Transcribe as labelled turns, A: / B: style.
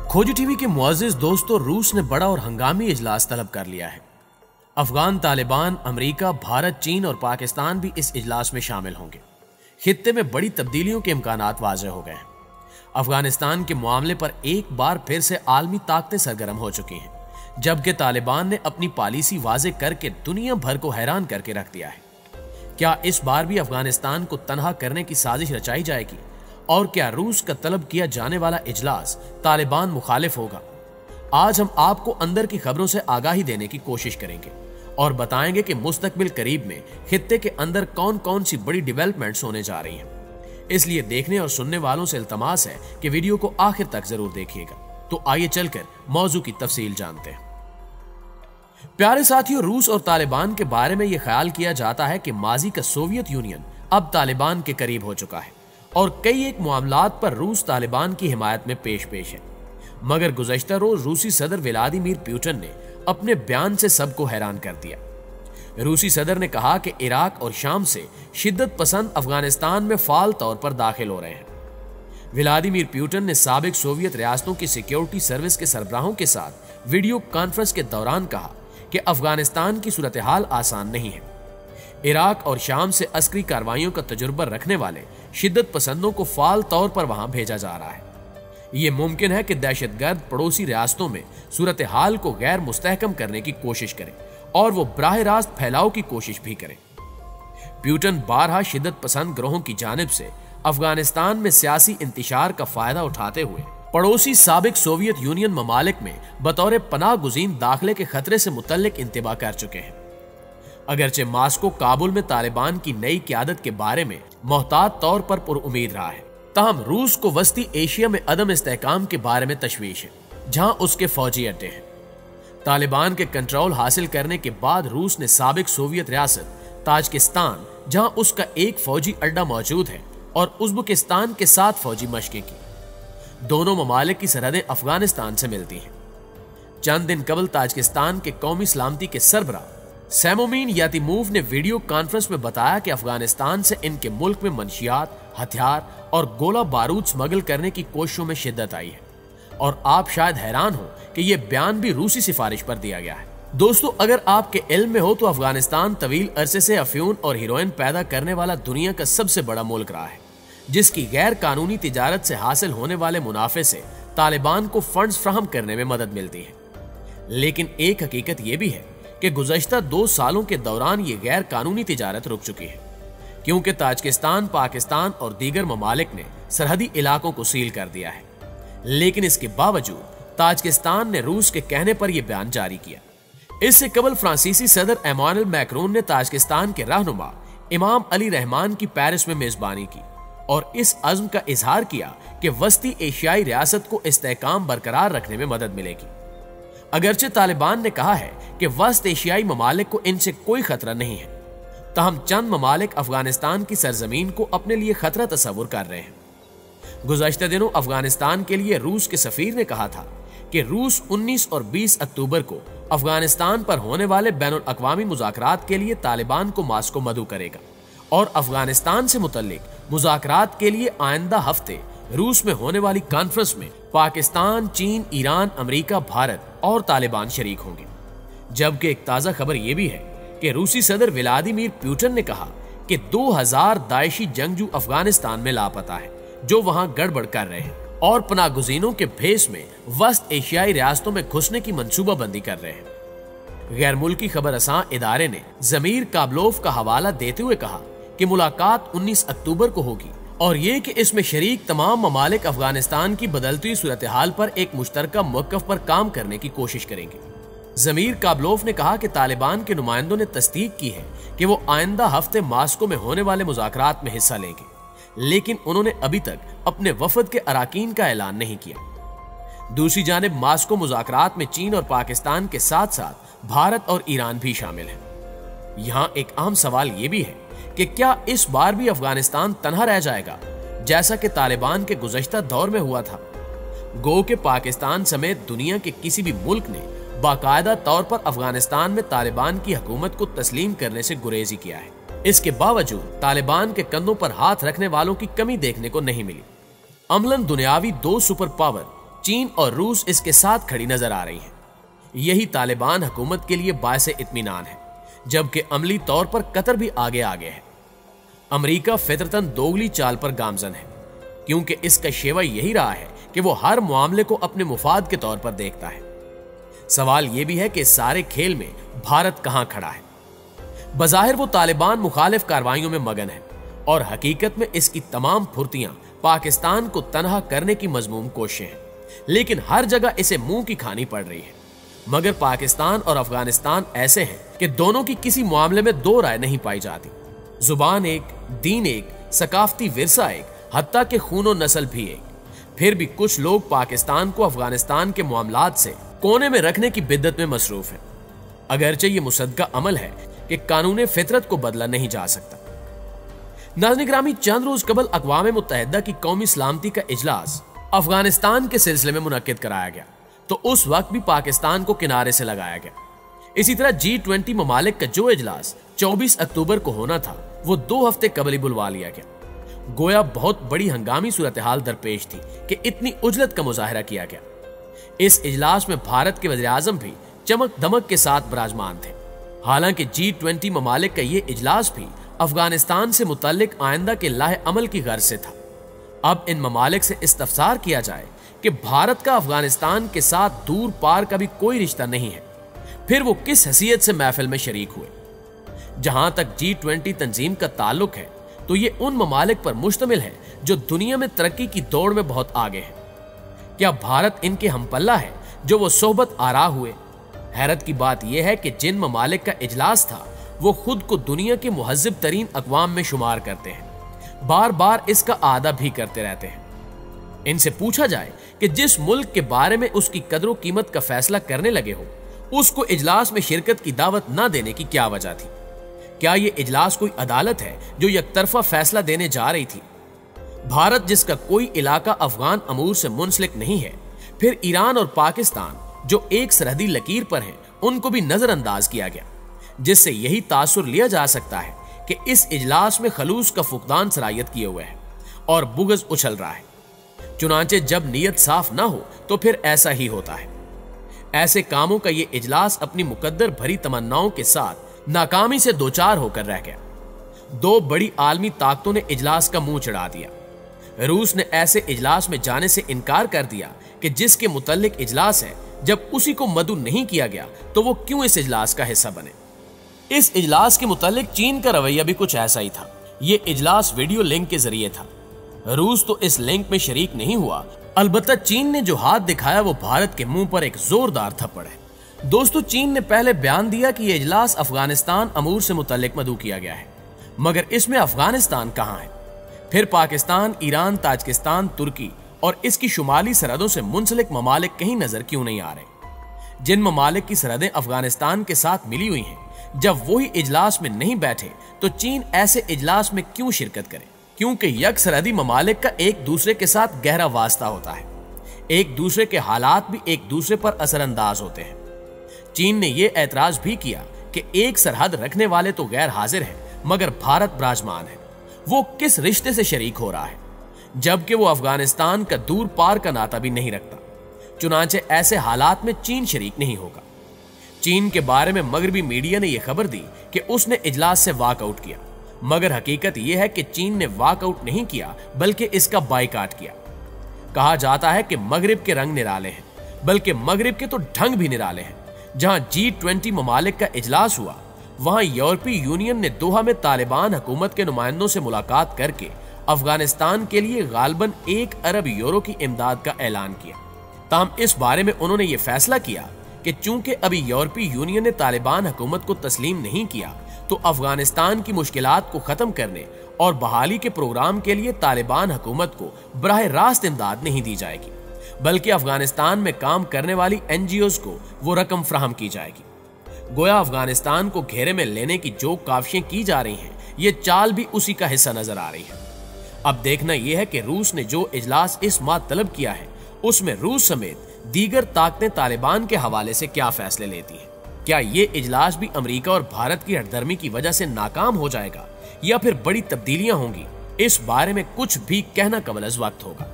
A: खोजी टीवी के मुअज़्ज़िज़ दोस्तों, रूस ने बड़ा और हंगामी इजलास तलब कर लिया है। अफगान, तालिबान, अमेरिका, भारत, चीन और पाकिस्तान भी इस इजलास में शामिल होंगे। खित्ते में बड़ी तब्दीलियों के इम्कानात वाज़ेह हो गए हैं। अफगानिस्तान के मामले पर एक बार फिर से आलमी ताकतें सरगर्म हो चुकी हैं, जबकि तालिबान ने अपनी पॉलिसी वाज़ेह करके दुनिया भर को हैरान करके रख दिया है। क्या इस बार भी अफगानिस्तान को तनहा करने की साजिश रचाई जाएगी? और क्या रूस का तलब किया जाने वाला इजलास तालिबान मुखालिफ होगा? आज हम आपको अंदर की खबरों से आगाही देने की कोशिश करेंगे और बताएंगे कि मुस्तकबिल करीब में खित्ते के अंदर कौन कौन सी बड़ी डेवलपमेंट्स होने जा रही हैं। इसलिए देखने और सुनने वालों से इल्तमास है कि वीडियो को आखिर तक जरूर देखिएगा। तो आइए चलकर मौजू की तफसील जानते हैं। प्यारे साथियों, रूस और तालिबान के बारे में यह ख्याल किया जाता है कि माजी का सोवियत यूनियन अब तालिबान के करीब हो चुका है और कई एक मामलात पर रूस तालिबान की हिमायत में पेश है। मगर गुज़श्ता रोज रूसी सदर व्लादिमीर पुतिन ने अपने बयान से सबको हैरान कर दिया। रूसी सदर ने कहा कि इराक और शाम से शिद्दत पसंद अफगानिस्तान में फाल तौर पर दाखिल हो रहे हैं। व्लादिमीर पुतिन ने साबिक सोवियत रियासतों की सिक्योरिटी सर्विस के सरबराहों के साथ वीडियो कॉन्फ्रेंस के दौरान कहा कि अफगानिस्तान की सूरत हाल आसान नहीं है। इराक और शाम से अस्करी कार्रवाइयों का तजुर्बा रखने वाले शिद्दत पसंदों को फाल तौर पर वहां भेजा जा रहा है। यह मुमकिन है कि दहशतगर्द पड़ोसी रियासतों में सूरत हाल को गैर मुस्तहकम करने की कोशिश करें और वो बराह रास्त फैलाव की कोशिश भी करें। पुतिन बारहा शिद्दत पसंद ग्रोहों की जानिब से अफगानिस्तान में सियासी इंतशार का फायदा उठाते हुए पड़ोसी साबिक सोवियत यूनियन ममालिक में बतौर पनाह गुज़ीन दाखिले के खतरे से मुतल्लिक इंतबा कर चुके हैं। अगरचे मास्को काबुल में तालिबान की नई क़यादत के बारे में मोहतात तौर पर पुरुम्मीद रहा है, ताहम रूस को वस्ती एशिया में अदम इस्तेहकाम के बारे में तशवीश है, जहां उसके फौजी अड्डे हैं। तालिबान के कंट्रोल हासिल करने के बाद रूस ने साबिक सोवियत रियासत ताजिकिस्तान, जहां उसका एक फौजी अड्डा मौजूद है, और उज़्बेकिस्तान के साथ फौजी मशकें की। दोनों ममालिक की सरहदें अफगानिस्तान से मिलती हैं। चंद दिन कबल ताजिकिस्तान के कौमी सलामती के सरबराह सैमोमीन यातिमूव ने वीडियो कॉन्फ्रेंस में बताया कि अफगानिस्तान से इनके मुल्क में मंशियात, हथियार और गोला बारूद स्मगल करने की कोशिशों में शिद्दत आई है। और आप शायद हैरान हो कि यह बयान भी रूसी सिफारिश पर दिया गया है। दोस्तों, अगर आपके इल्म में हो तो अफगानिस्तान तवील अरसे से अफ्यून और हीरोइन पैदा करने वाला दुनिया का सबसे बड़ा मुल्क रहा है, जिसकी गैर कानूनी तिजारत से हासिल होने वाले मुनाफे से तालिबान को फंड्स फ्राहम करने में मदद मिलती है। लेकिन एक हकीकत यह भी है कि गुज़श्ता 2 सालों के दौरान ये गैर कानूनी तिजारत रुक चुकी है, क्योंकि ताजिकिस्तान, पाकिस्तान और दीगर ममालिक ने सरहदी इलाकों को सील कर दिया है। लेकिन इसके बावजूद ताजिकिस्तान ने रूस के कहने पर यह बयान जारी किया। इससे कबल फ्रांसीसी सदर एमानुएल मैक्रोन ने ताजिकिस्तान के रहनुमा इमाम अली रहमान की पेरिस में मेजबानी की और इस अज़्म का इजहार किया कि वस्ती एशियाई रियासत को इस्तेहकाम बरकरार रखने में मदद मिलेगी। अगरचे तालिबान ने कहा है कि वस्त एशियाई ममालिक को इनसे कोई खतरा नहीं है, ताहम चंद ममालिक अफगानिस्तान की सरजमीन को अपने लिए खतरा तस्वुर कर रहे हैं। गुज़श्ते दिनों अफगानिस्तान के लिए रूस के सफीर ने कहा था कि रूस 19 और 20 अक्टूबर को अफगानिस्तान पर होने वाले बैनुल अक़वामी मुज़ाकरात के लिए तालिबान को मास्को मदऊ करेगा और अफगानिस्तान से मुतल्लिक मुज़ाकरात के लिए आइंदा हफ्ते रूस में होने वाली कॉन्फ्रेंस में पाकिस्तान, चीन, ईरान, अमेरिका, भारत और तालिबान शरीक होंगे। जबकि एक ताज़ा खबर यह भी है कि रूसी सदर व्लादिमीर पुतिन ने कहा कि 2000 दाइशी जंगजू अफगानिस्तान में लापता है, जो वहां गड़बड़ कर रहे हैं और पनाहगुज़ीनों के भेस में वस्त एशियाई रियासतों में घुसने की मंसूबाबंदी कर रहे हैं। गैर मुल्की खबर असां इदारे ने ज़मीर काबलोव का हवाला देते हुए कहा कि मुलाकात 19 अक्टूबर को होगी और ये कि इसमें शरीक तमाम ममालिक अफगानिस्तान की बदलती सूरत हाल पर एक मुश्तरका मौक़िफ़ पर काम करने की कोशिश करेंगे। ज़मीर काबलोव ने कहा कि तालिबान के नुमाइंदों ने तस्दीक की है कि वो आइंदा हफ्ते मास्को में होने वाले मुज़ाकरात में हिस्सा लेंगे, लेकिन उन्होंने अभी तक अपने वफद के अराकीन का ऐलान नहीं किया। दूसरी जानिब मास्को मुज़ाकरात में चीन और पाकिस्तान के साथ साथ भारत और ईरान भी शामिल है। यहाँ एक अहम सवाल ये भी है कि क्या इस बार भी अफगानिस्तान तनहा रह जाएगा, जैसा कि तालिबान के गुज़श्ता दौर में हुआ था? गो के पाकिस्तान समेत दुनिया के किसी भी मुल्क ने बाकायदा तौर पर अफगानिस्तान में तालिबान की हुकूमत को तस्लीम करने से गुरेजी किया है। इसके बावजूद तालिबान के कंधों पर हाथ रखने वालों की कमी देखने को नहीं मिली। अमलन दुनियावी 2 सुपर पावर चीन और रूस इसके साथ खड़ी नजर आ रही हैं। यही तालिबान हुकूमत के लिए बायसे इत्मीनान है, जबकि अमली तौर पर कतर भी आगे है। अमेरिका फितरतन दोगली चाल पर गामजन है, क्योंकि इसका शेवा यही रहा है कि वो हर मामले को अपने मुफाद के तौर पर देखता है। सवाल यह भी है कि इस सारे खेल में भारत कहां खड़ा है। बज़ाहिर वो तालिबान मुखालिफ कार्रवाइयों में मगन है और हकीकत में इसकी तमाम फुर्तियां पाकिस्तान को तनहा करने की मजमूम कोशिशें हैं, लेकिन हर जगह इसे मुंह की खानी पड़ रही है। मगर पाकिस्तान और अफगानिस्तान ऐसे हैं कि दोनों की किसी मामले में दो राय नहीं पाई जाती। जुबान एक, दीन एक, सकाफती विरसा एक, हत्ता के खूनो नस्ल भी एक। फिर भी कुछ लोग पाकिस्तान को अफगानिस्तान के मामलात से कोने में रखने की बिद्दत में मसरूफ हैं। अगरचे ये मुसद्दका अमल है कि कानून फितरत को बदला नहीं जा सकता। नाज़रीन गिरामी, चंद रोज कबल अक़वाम मुत्तहिदा की कौमी सलामती का इजलास अफगानिस्तान के सिलसिले में मुनक्किद कराया गया, तो उस वक्त भी पाकिस्तान को किनारे से लगाया गया। इसी तरह G20 ममालिक का जो इजलास 24 अक्टूबर को होना था, वो 2 हफ्ते कबल ही बुलवा लिया गया। गोया बहुत बड़ी हंगामी सूरत हाल दरपेश थी कि इतनी उजलत का मुजाहरा किया गया। इस इजलास में भारत के वज़ीर आज़म भी चमक दमक के साथ विराजमान थे। हालांकि G20 ममालिक का ये इजलास भी अफगानिस्तान से मुतल्लिक आइंदा के लाहे अमल की गर्ज से था। अब इन ममालिक से इस्तफसार किया जाए कि भारत का अफगानिस्तान के साथ दूर पार का भी कोई रिश्ता नहीं है, फिर वो किस हैसियत से महफिल में शरीक हुए। जहां तक G20 तंजीम का ताल्लुक है, तो ये उन ममालिक पर मुश्तमिल है जो दुनिया में तरक्की की दौड़ में बहुत आगे है। क्या भारत इनके हमपल्ला है जो वो सोहबत आरा हुए? हैरत की बात यह है कि जिन ममालिक का इजलास था, वो खुद को दुनिया के मुहज्जिब तरीन अक़वाम में शुमार करते हैं, बार बार इसका आदा भी करते रहते हैं। इनसे पूछा जाए कि जिस मुल्क के बारे में उसकी कदर कीमत का फैसला करने लगे हो, उसको इजलास में शिरकत की दावत न देने की क्या वजह थी? क्या यह इजलास कोई अदालत है जो यकतरफा फैसला देने जा रही थी? भारत, जिसका कोई इलाका अफगान अमूर से मुंसलिक नहीं है, फिर ईरान और पाकिस्तान जो एक सरहदी लकीर पर हैं, उनको भी नजरअंदाज किया गया, जिससे यही तासुर लिया जा सकता है कि इस इजलास में खलूस का फुकदान सरायत किए हुए है और बुग़्ज़ उछल रहा है। चुनांचे जब नीयत साफ ना हो तो फिर ऐसा ही होता है। ऐसे कामों का ये इजलास अपनी मुकद्दर भरी तमन्नाओं के साथ नाकामी से दोचार होकर रह गया। 2 बड़ी आलमी ताकतों ने इजलास का मुंह चढ़ा दिया। रूस ने ऐसे इजलास में जाने से इनकार कर दिया कि जिसके मुतल्लिक इजलास है, जब उसी को मदऊ नहीं किया गया तो वो क्यों इस इजलास का हिस्सा बने। इस इजलास के मुतल्लिक चीन का रवैया भी कुछ ऐसा ही था। ये इजलास वीडियो लिंक के जरिए था। रूस तो इस लिंक में शरीक नहीं हुआ, अलबत्ता चीन ने जो हाथ दिखाया वो भारत के मुंह पर एक जोरदार थप्पड़ है। दोस्तों, चीन ने पहले बयान दिया कि यह इजलास अफगानिस्तान अमूर से मुतल्लिक मदऊ किया गया है, मगर इसमें अफगानिस्तान कहां है? फिर पाकिस्तान, ईरान, ताजिकिस्तान, तुर्की और इसकी शुमाली सरहदों से मुंसलिक ममालिक कहीं नजर क्यों नहीं आ रहे? जिन ममालिक की सरहदें अफगानिस्तान के साथ मिली हुई हैं, जब वही इजलास में नहीं बैठे तो चीन ऐसे इजलास में क्यों शिरकत करे? क्योंकि यक सरहदी ममालिक का एक दूसरे के साथ गहरा वास्ता होता है। एक दूसरे के हालात भी एक दूसरे पर असरअंदाज होते हैं। चीन ने यह ऐतराज भी किया कि एक सरहद रखने वाले तो गैर हाजिर हैं, मगर भारत विराजमान है। वो किस रिश्ते से शरीक हो रहा है, जबकि वो अफगानिस्तान का दूर पार का नाता भी नहीं रखता। चुनांचे ऐसे हालात में चीन शरीक नहीं होगा। चीन के बारे में मगरबी मीडिया ने यह खबर दी कि उसने इजलास से वॉकआउट किया, मगर हकीकत यह है कि चीन ने वॉकआउट नहीं किया, बल्कि इसका बायकॉट किया। कहा जाता है कि मगरिब के रंग निराले हैं, बल्कि मगरिब के तो ढंग भी निराले हैं। जहां G20 ममालिक का इजलास हुआ, वहां यूरोपीय यूनियन ने दोहा में तालिबान हुकूमत के नुमाइंदों से मुलाकात करके अफगानिस्तान के लिए गालबन 1 अरब यूरो की इमदाद का ऐलान किया। ताहम इस बारे में उन्होंने ये फैसला किया कि चूंकि अभी यूरोपीय यूनियन ने तालिबान हुकूमत को तस्लीम नहीं किया, तो अफगानिस्तान की मुश्किलात को खत्म करने और बहाली के प्रोग्राम के लिए तालिबान हुकूमत को बराह रास्त इमदाद नहीं दी जाएगी, बल्कि अफगानिस्तान में काम करने वाली NGOs को वो रकम फराहम की जाएगी। गोया अफगानिस्तान को घेरे में लेने की जो काविशें की जा रही हैं, ये चाल भी उसी का हिस्सा नजर आ रही है। अब देखना यह है कि रूस ने जो इजलास इस माह तलब किया है, उसमें रूस समेत दीगर ताकतें तालिबान के हवाले से क्या फैसले लेती हैं। क्या ये इजलास भी अमेरिका और भारत की हठधर्मी की वजह से नाकाम हो जाएगा, या फिर बड़ी तब्दीलियां होंगी? इस बारे में कुछ भी कहना कबल अज़ वक्त होगा।